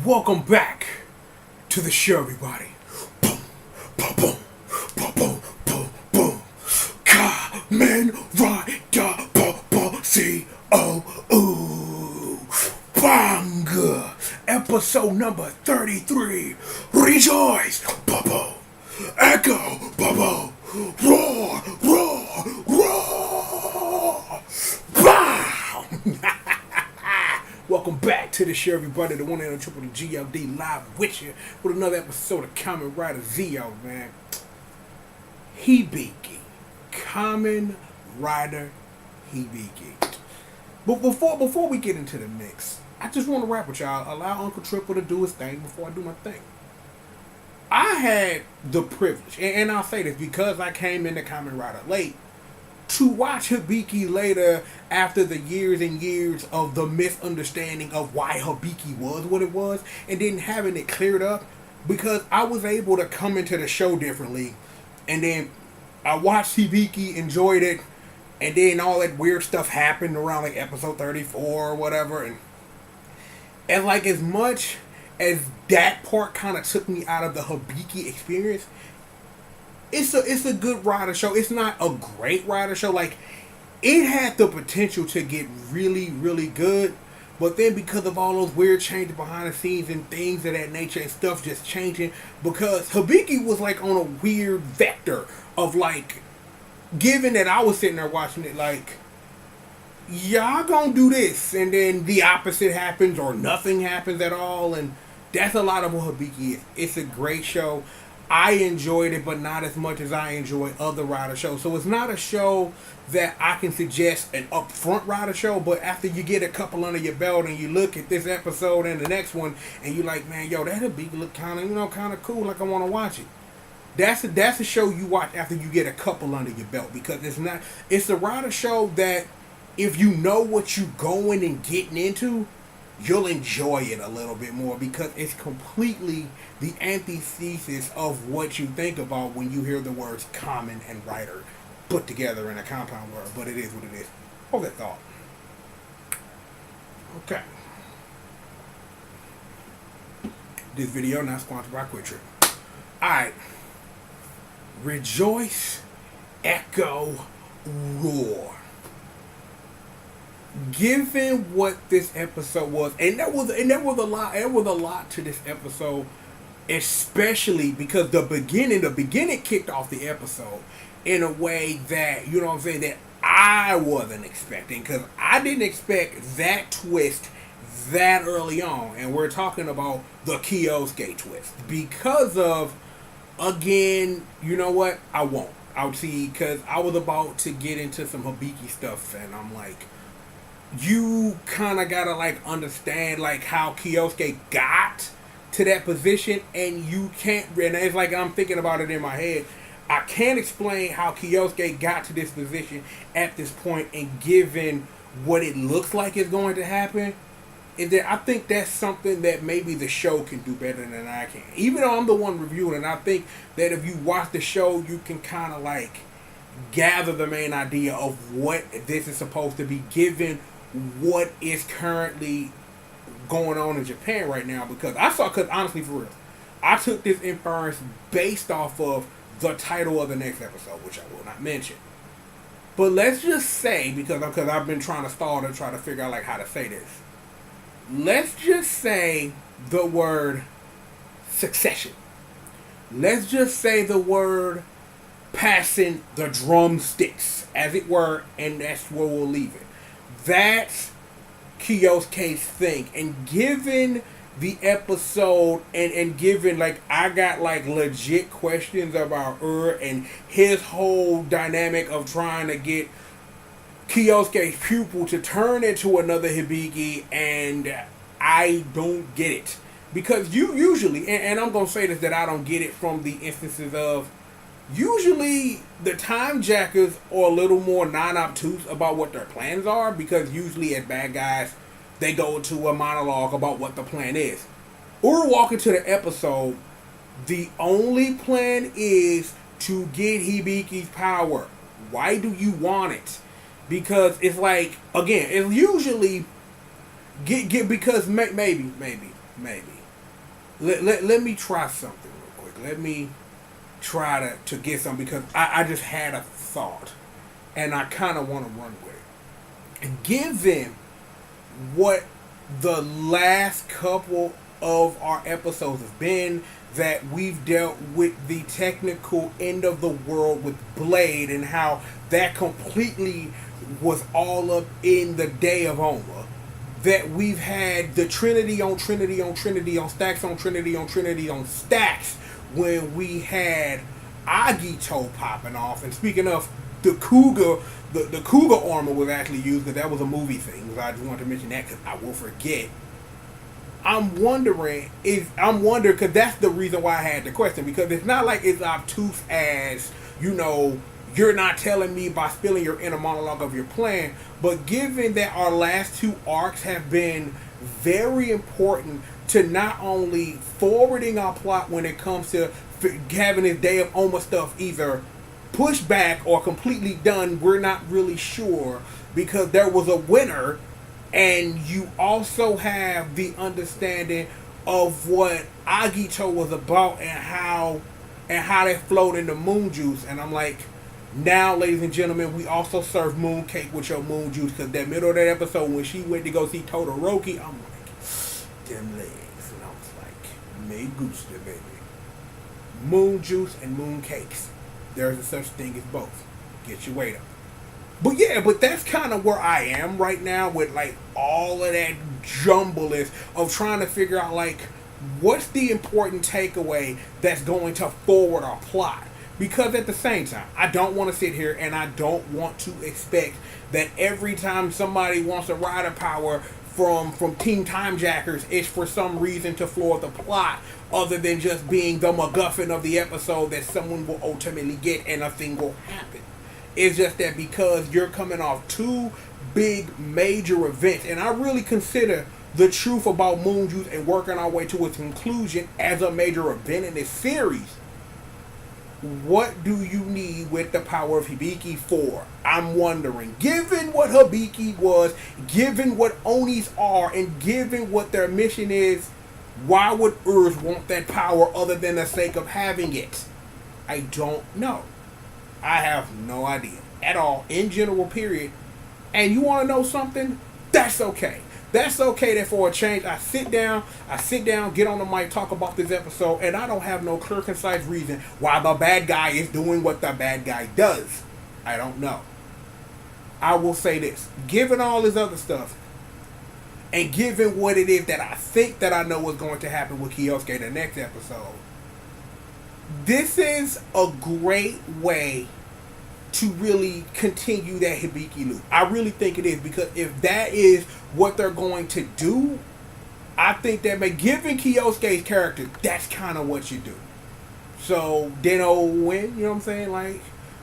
Welcome back to the show, everybody. Boom, boom, boom, boom, boom, boom, boom. Kamen Rider, boom, boom, C-O-O. Bang! Episode number 33. Rejoice, boom, boom. Echo, boom, boom. Roar, roar, roar. Bow! Welcome back to the show, everybody. The one and triple the G.O.D. live with you with another episode of Kamen Rider Zio, man. Hibiki. Kamen Rider Hibiki. But before we get into the mix, I just want to rap with y'all. Allow Uncle Triple to do his thing before I do my thing. I had the privilege, and I'll say this because I came into Kamen Rider late, to watch Hibiki later after the years and years of the misunderstanding of why Hibiki was what it was, and then having it cleared up, because I was able to come into the show differently, and then I watched Hibiki, enjoyed it, and then all that weird stuff happened around like episode 34 or whatever, and like as much as that part kind of took me out of the Hibiki experience, it's a good rider show. It's not a great rider show. Like, it had the potential to get really, really good, but then because of all those weird changes behind the scenes and things of that nature and stuff just changing, because Hibiki was like on a weird vector of like, given that I was sitting there watching it like, y'all gonna do this, and then the opposite happens or nothing happens at all, and that's a lot of what Hibiki is. It's a great show. I enjoyed it, but not as much as I enjoy other rider shows. So it's not a show that I can suggest an upfront rider show, but after you get a couple under your belt and you look at this episode and the next one, and you're like, man, yo, that Hibiki look kind of cool, like I want to watch it. That's a show you watch after you get a couple under your belt, because it's a rider show that if you know what you're going and getting into, you'll enjoy it a little bit more, because it's completely the antithesis of what you think about when you hear the words Kamen and Rider put together in a compound word. But it is what it is. Hold that thought. Okay. This video not sponsored by Quick Trip. Alright. Rejoice, echo, roar. Given what this episode was, and there was a lot to this episode, especially because the beginning kicked off the episode in a way that, you know what I'm saying, that I wasn't expecting, because I didn't expect that twist that early on, and we're talking about the Kyosuke twist, because of, again, you know what, I'll see, because I was about to get into some Hibiki stuff, and I'm like, you kind of gotta like understand like how Kyosuke got to that position, and you can't, and it's like I'm thinking about it in my head, I can't explain how Kyosuke got to this position at this point, and given what it looks like is going to happen, is that I think that's something that maybe the show can do better than I can, even though I'm the one reviewing, and I think that if you watch the show you can kind of like gather the main idea of what this is supposed to be, given what is currently going on in Japan right now. Because honestly, for real, I took this inference based off of the title of the next episode, which I will not mention. But let's just say, because I've been trying to stall to try to figure out like how to say this. Let's just say the word succession. Let's just say the word passing the drumsticks, as it were, and that's where we'll leave it. That's Kyosuke's thing. And given the episode, and given like I got like legit questions about and his whole dynamic of trying to get Kyosuke's pupil to turn into another Hibiki, and I don't get it. Because you usually, and I'm going to say this, that I don't get it from the instances of, usually the time jackers are a little more non-obtuse about what their plans are, because usually as bad guys, they go into a monologue about what the plan is. We're walking to the episode, the only plan is to get Hibiki's power. Why do you want it? Because it's like, again, it's usually get because maybe let me try something real quick. Let me try to get some because I just had a thought and I kind of want to run with it. And given what the last couple of our episodes have been, that we've dealt with the technical end of the world with Blade and how that completely was all up in the Day of Oma. That we've had the Trinity on Trinity on Trinity on stacks on Trinity on Trinity on stacks when we had Agito popping off. And speaking of the Cougar, the Cougar armor was actually used because that was a movie thing. So I just wanted to mention that because I will forget. I'm wondering because that's the reason why I had the question, because it's not like it's obtuse as, you're not telling me by spilling your inner monologue of your plan, but given that our last two arcs have been very important to not only forwarding our plot when it comes to having this Day of Oma stuff either pushed back or completely done, we're not really sure, because there was a winner. And you also have the understanding of what Agito was about and how they flowed into Moon Juice. And I'm like, now, ladies and gentlemen, we also serve moon cake with your Moon Juice, because that middle of that episode when she went to go see Todoroki, I'm like, them legs. And I was like, me gusta, baby. Moon Juice and moon cakes. There's a such thing as both. Get your weight up. But that's kind of where I am right now with like all of that jumbleness of trying to figure out like what's the important takeaway that's going to forward our plot. Because at the same time, I don't want to sit here and I don't want to expect that every time somebody wants a rider power from Team Timejackers, it's for some reason to floor the plot other than just being the MacGuffin of the episode that someone will ultimately get and a thing will happen. It's just that because you're coming off two big major events, and I really consider the truth about Moon Juice and working our way to its conclusion as a major event in this series. What do you need with the power of Hibiki for? I'm wondering, given what Hibiki was, given what Onis are, and given what their mission is, why would Urs want that power other than the sake of having it? I don't know. I have no idea at all, in general, period. And you want to know something? That's okay. That's okay that for a change, I sit down, get on the mic, talk about this episode, and I don't have no clear, concise reason why the bad guy is doing what the bad guy does. I don't know. I will say this. Given all this other stuff, and given what it is that I think that I know what's going to happen with Kyosuke the next episode, this is a great way to really continue that Hibiki loop. I really think it is, because if that is what they're going to do, I think that by giving Kyosuke's character, that's kind of what you do. So, Deno win, you know what I'm saying? Like,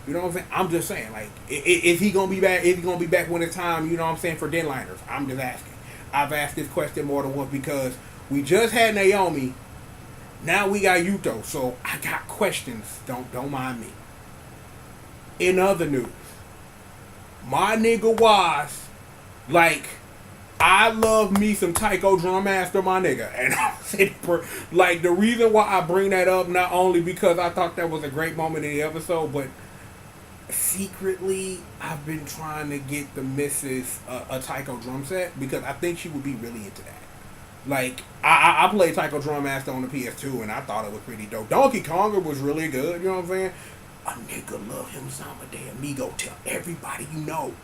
you know what I'm saying? I'm just saying, like, is he going to be back? Is he going to be back when it's time, you know what I'm saying, for Denliners? I'm just asking. I've asked this question more than once because we just had Naomi. Now we got Yuto, so I got questions. Don't mind me. In other news, my nigga was like, I love me some Taiko Drum Master, my nigga. And I'm sitting for, like, the reason why I bring that up, not only because I thought that was a great moment in the episode, but secretly, I've been trying to get the missus a Taiko drum set because I think she would be really into that. Like, I played Taiko Drum Master on the PS2 and I thought it was pretty dope. Donkey Konga was really good, you know what I'm saying? A nigga love him Zama de Amigo. Tell everybody you know.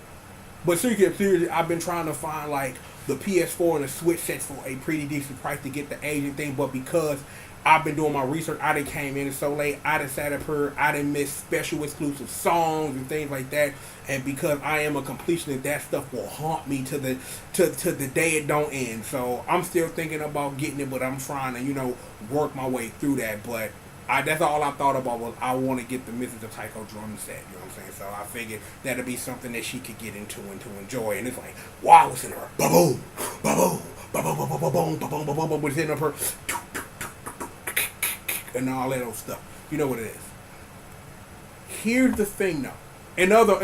But seriously, I've been trying to find like the PS4 and the Switch sets for a pretty decent price to get the Asian thing, but because I've been doing my research, I done came in so late, I done sat up here, I done missed special exclusive songs and things like that, and because I am a completionist, that stuff will haunt me to the day it don't end. So I'm still thinking about getting it, but I'm trying to, work my way through that. But that's all I thought about was I want to get the Mrs. of Taiko drum set, you know what I'm saying? So I figured that'd be something that she could get into and to enjoy. And it's like, wow, it's in her, ba-boom, ba-boom, ba-boom, ba-boom, ba-boom, ba-boom, ba-boom, it's in her, and all that old stuff. You know what it is. Here's the thing, though. In other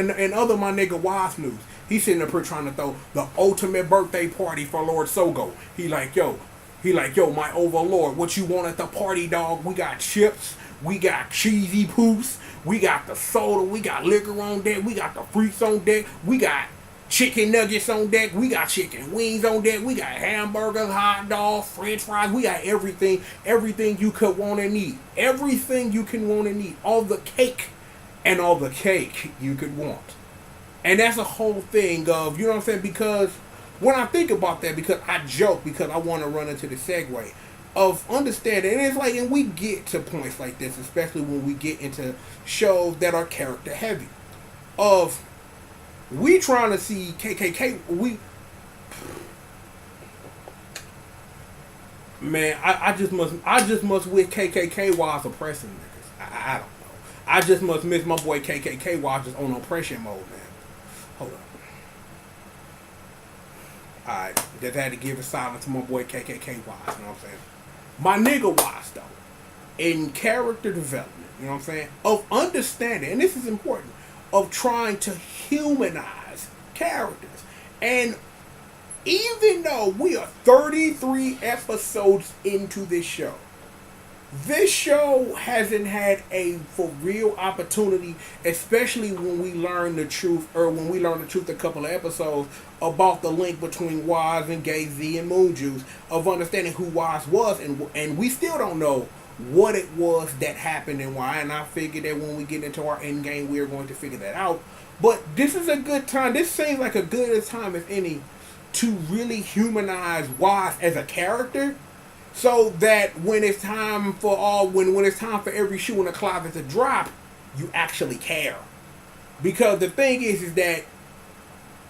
my nigga Wise news, he's sitting up here trying to throw the ultimate birthday party for Lord Sogo. He like, yo, He like, yo, my overlord, what you want at the party, dog? We got chips, we got cheesy poops, we got the soda, we got liquor on deck, we got the freaks on deck, we got chicken nuggets on deck, we got chicken wings on deck, we got hamburgers, hot dogs, french fries, we got everything you could want and need. Everything you can want and need. All the cake and all the cake you could want. And that's a whole thing of, you know what I'm saying? Because when I think about that, because I joke, because I want to run into the segue of understanding, and it's like, and we get to points like this, especially when we get into shows that are character heavy. Of, we trying to see KKK, man, I just must wish KKK was oppressing niggas. I don't know. I just must miss my boy KKK was just on oppression mode, man. Hold up. Alright, just had to give a silence to my boy KKK Wise, you know what I'm saying? My nigga Wise, though, in character development, you know what I'm saying? Of understanding, and this is important, of trying to humanize characters. And even though we are 33 episodes into this show hasn't had a for real opportunity, especially when we learn the truth, or when we learned the truth a couple of episodes about the link between Waz and Gay Z and Moon Juice, of understanding who Waz was, and we still don't know what it was that happened and why. And I figured that when we get into our end game, we're going to figure that out. But this is a good time. This seems like a good time, if any, to really humanize Waz as a character. So that when it's time for when it's time for every shoe in the closet to drop, you actually care. Because the thing is that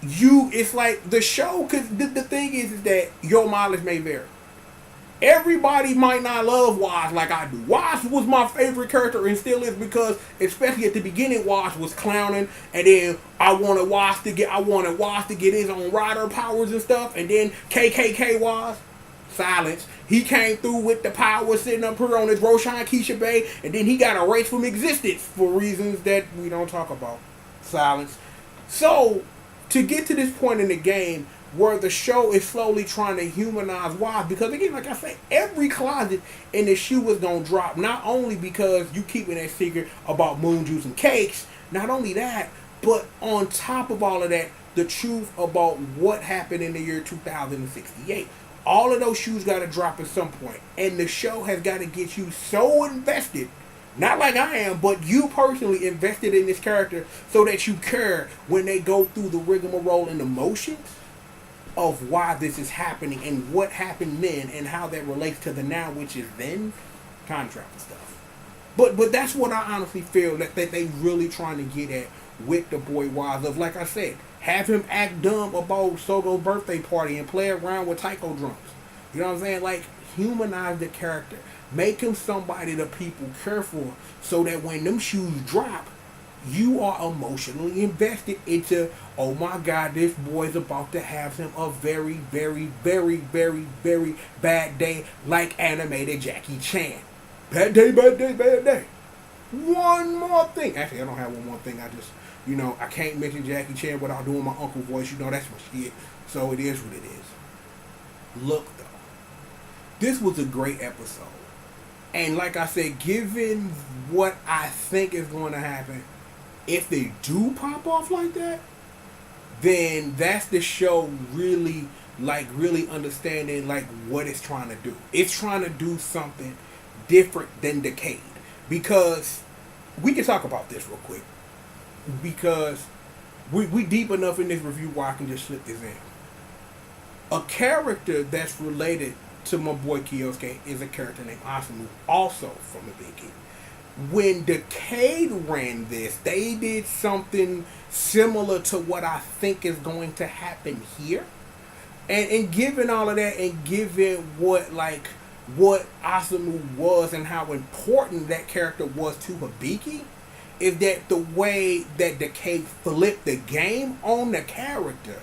it's like the show, because the thing is that your mileage may vary. Everybody might not love Waz like I do. Waz was my favorite character and still is, because especially at the beginning, Waz was clowning, and then I wanted Waz to get his own rider powers and stuff, and then KKK Waz. Silence. He came through with the power sitting up here on his Roshan Keisha Bay, and then he got erased from existence for reasons that we don't talk about. Silence. So, to get to this point in the game where the show is slowly trying to humanize Waz, because again, like I say, every closet in the shoe is going to drop, not only because you keeping that secret about Moon Juice and Cakes, not only that, but on top of all of that, the truth about what happened in the year 2068. All of those shoes got to drop at some point. And the show has got to get you so invested, not like I am, but you personally invested in this character so that you care when they go through the rigmarole and emotions of why this is happening and what happened then and how that relates to the now, which is then contract and stuff. But that's what I honestly feel that they really trying to get at with the boy Waz. Of, like I said, have him act dumb about Sogo's birthday party and play around with taiko drums. You know what I'm saying? Like, humanize the character. Make him somebody the people care for, so that when them shoes drop, you are emotionally invested into, oh my God, this boy's about to have him a very, very, very, very, very bad day, like animated Jackie Chan. Bad day, bad day, bad day. One more thing. Actually, I don't have one more thing. I can't mention Jackie Chan without doing my uncle voice. You know, that's my shit. So it is what it is. Look, though. This was a great episode. And like I said, given what I think is going to happen, if they do pop off like that, then that's the show really understanding, like, what it's trying to do. It's trying to do something different than Decade. Because we can talk about this real quick. Because we deep enough in this review where I can just slip this in. A character that's related to my boy Kyosuke is a character named Asamu, also from the beginning. When Decade ran this, they did something similar to what I think is going to happen here. And given all of that, and given what Asamu was and how important that character was to Hibiki, is that the way that Decade flipped the game on the character,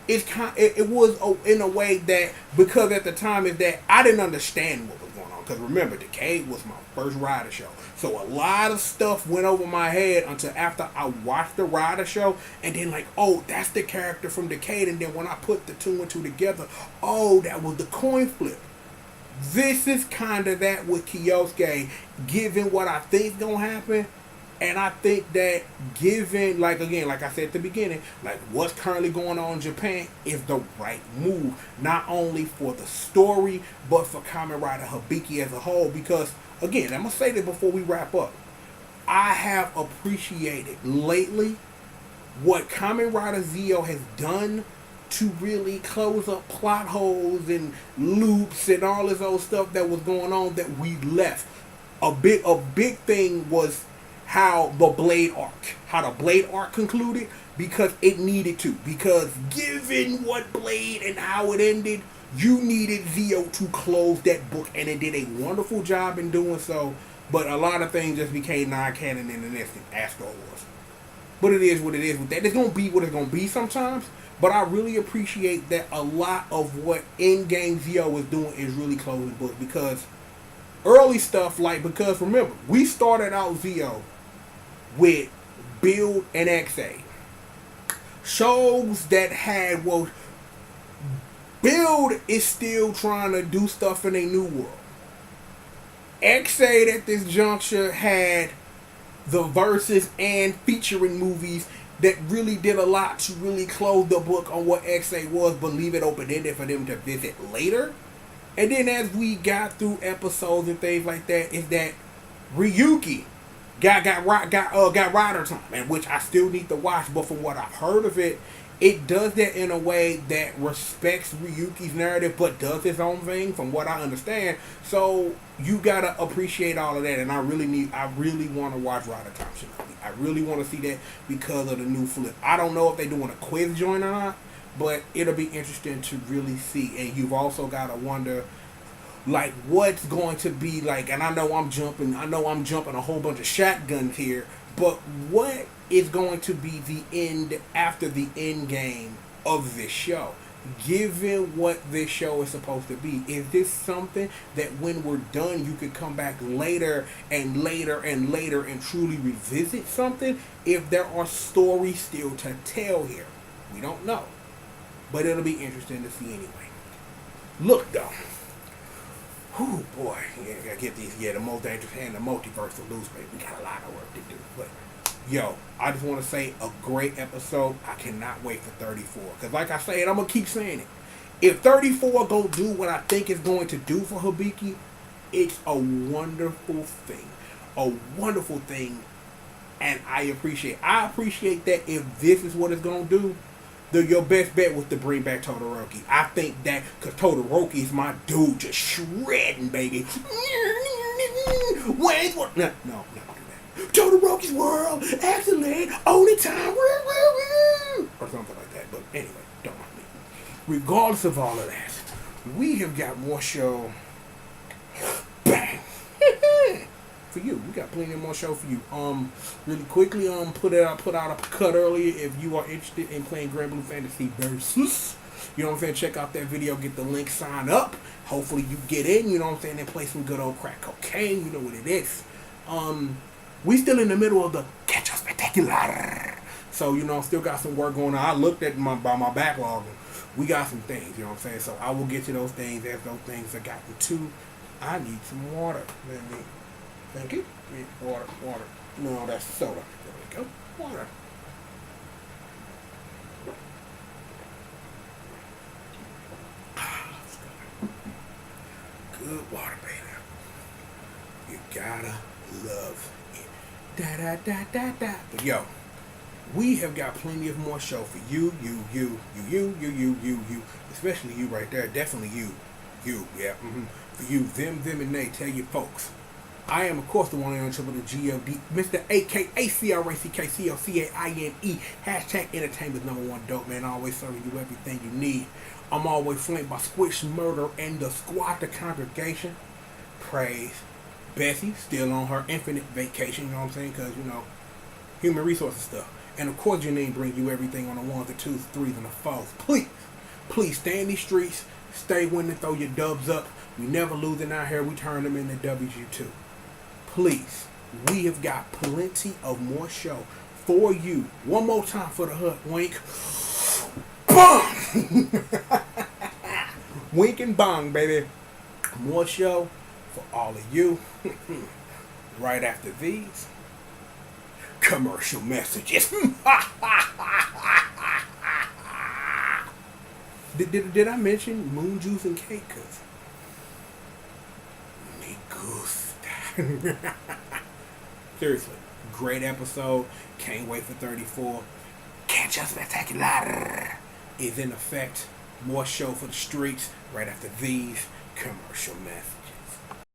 it was in a way that, because at the time is that I didn't understand what was going on. Because remember, Decade was my first Rider show. So a lot of stuff went over my head until after I watched the Rider show. And then like, oh, that's the character from Decade. And then when I put the two and two together, oh, that was the coin flip. This is kind of that with Kyosuke, given what I think gonna happen. And I think that given, like again, like I said at the beginning, like what's currently going on in Japan is the right move. Not only for the story, but for Kamen Rider Hibiki as a whole. Because, again, I'm going to say this before we wrap up. I have appreciated lately what Kamen Rider Zio has done to really close up plot holes and loops and all this old stuff that was going on that we left. A big thing was how the Blade arc concluded, because it needed to. Because given what Blade and how it ended, you needed Zio to close that book, and it did a wonderful job in doing so. But a lot of things just became non-canon in an instant, as Star Wars. But it is what it is with that. It's going to be what it's going to be sometimes. But I really appreciate that a lot of what in-game Zio is doing is really closing books. Because early stuff, because remember, we started out Zio with Build and XA. Shows that had, Build is still trying to do stuff in a new world. XA at this juncture had the verses and featuring movies that really did a lot to really close the book on what XA was, but leave it open-ended for them to visit later. And then as we got through episodes and things like that, is that Ryuki got rider time, and which I still need to watch, but from what I've heard of it, it does that in a way that respects Ryuki's narrative, but does its own thing, from what I understand. So you gotta appreciate all of that, and I really want to watch Rider Time Shinobi. I really want to see that because of the new flip. I don't know if they're doing a quiz joint or not, but it'll be interesting to really see. And you've also gotta wonder, like, what's going to be like, and I know I'm jumping a whole bunch of shotguns here, but what is going to be the end after the end game of this show? Given what this show is supposed to be, is this something that when we're done you could come back later and later and later and truly revisit something? If there are stories still to tell here, we don't know, but it'll be interesting to see anyway. Look though, oh boy, yeah, gotta get these, the most dangerous and the multiverse to lose, baby. We got a lot of work to do. But yo, I just want to say a great episode. I cannot wait for 34. Because like I said, I'm going to keep saying it. If 34 go do what I think it's going to do for Hibiki, it's a wonderful thing. A wonderful thing. And I appreciate that if this is what it's going to do, your best bet was to bring back Todoroki. I think that because Todoroki is my dude, just shredding, baby. Wait, what? No, don't do that. Todoroki's world, excellent, only time, or something like that. But anyway, don't mind me. Regardless of all of that, we have got more show. Bang. For you, we got plenty more show for you. Really quickly, put out a cut earlier if you are interested in playing Grand Blue Fantasy Versus. You know what I'm saying? Check out that video, get the link, sign up. Hopefully you get in, you know what I'm saying, and play some good old crack cocaine, you know what it is. We still in the middle of the Catch Up Spectacular. So, you know, still got some work going on. I looked at my backlog and we got some things, you know what I'm saying? So I will get to those things as those things are gotten to. I need some water. Let me. Thank you. Water. No, that's soda. There we go. Water. Good water, baby. You gotta love it. Da. But yo, we have got plenty of more show for you. Especially you right there. Definitely you. Yeah. For you, them, and they. Tell your folks. I am, of course, the one and only triple the G.O.D. Mr. A.K.A. C-R-A-C-K-C-O-C-A-I-N-E. Hashtag entertainment #1 dope, man. Always serving you everything you need. I'm always flanked by Squish Murder and the squad, the congregation. Praise Bessie, still on her infinite vacation, you know what I'm saying? Because, you know, human resources stuff. And, of course, Janine brings you everything on the 1s, the 2s, the 3s, and the 4s. Please stay in these streets. Stay winning, throw your dubs up. We never losing out here. We turn them into W's too. Please, we have got plenty of more show for you. One more time for the hood. Wink. Bong! Wink and bong, baby. More show for all of you right after these commercial messages. Did I mention moon juice and cake? Cause me gusta. Seriously, great episode. Can't wait for 34. Catch Us Spectacular is in effect. More show for the streets right after these commercial messages.